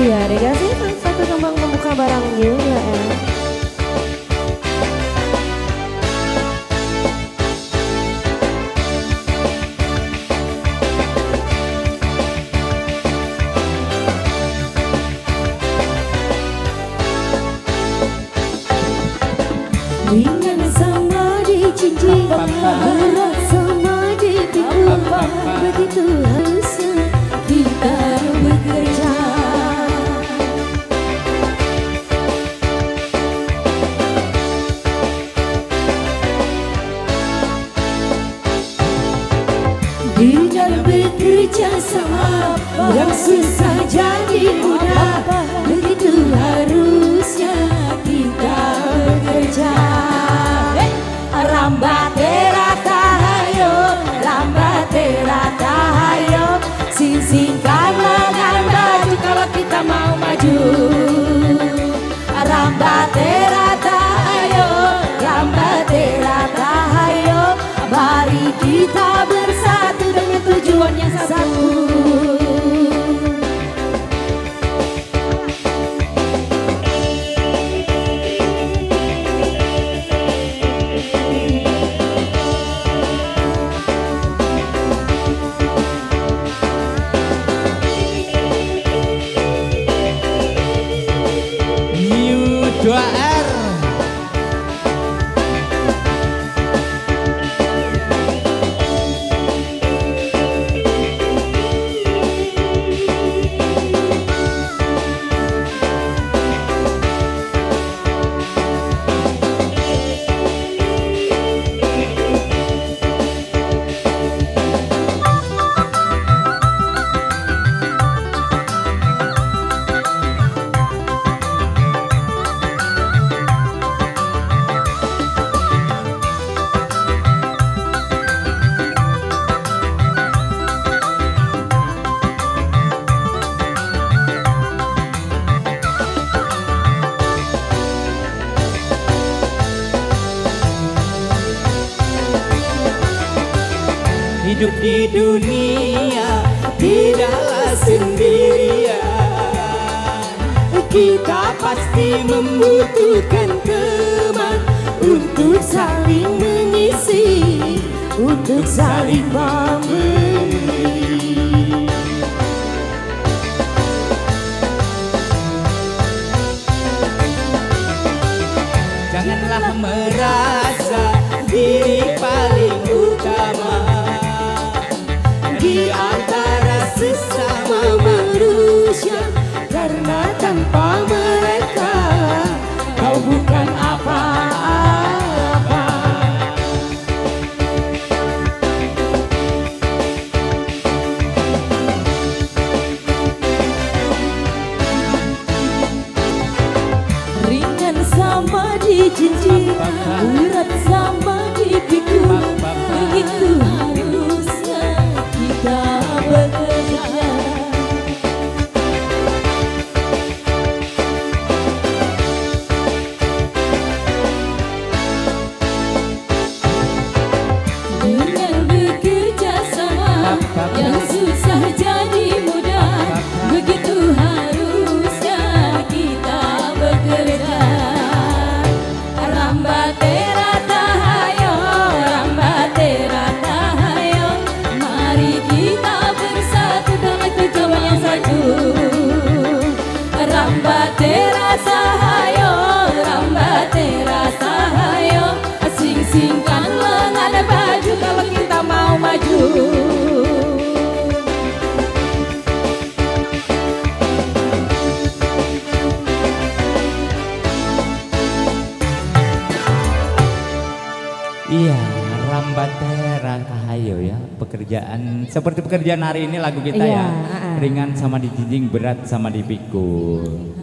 Iya, dikasih satu kembang pembuka barang juga ya. Ringan sama dicincin, berat sama dipikul, begitu halusnya kita bekerja. Di dalam bekerja sama, yang susah jadi mudah, begitu harusnya kita bekerja. Lambat tahayo, lambat tahayo, singkan lengan baju kalau kita mau maju. Lambat tahayo, lambat tahayo, mari kita bersatu dengan tujuan yang satu. Hidup di dunia tidaklah sendirian, kita pasti membutuhkan teman untuk saling mengisi, untuk saling memberi. Janganlah merasa diri paling utama di antara sesama manusia, karena tanpa mereka kau bukan apa-apa. Ringan sama dicincin, berat sama dipikul, begitu harusnya kita bekerja. Dengan bekerja sama, yang susah jadi mudah, begitu harusnya kita bekerja. Lambat tahayo, lambat tahayo, mari kita bersatu dengan tujuan yang satu. Lambat tahayo, lambat tahayo, singkan lengan baju kalau kita mau maju. Iya, lambat tahayo ya, pekerjaan seperti pekerjaan hari ini lagu kita Iya, ya. Ringan sama dijinjing, berat sama dipikul.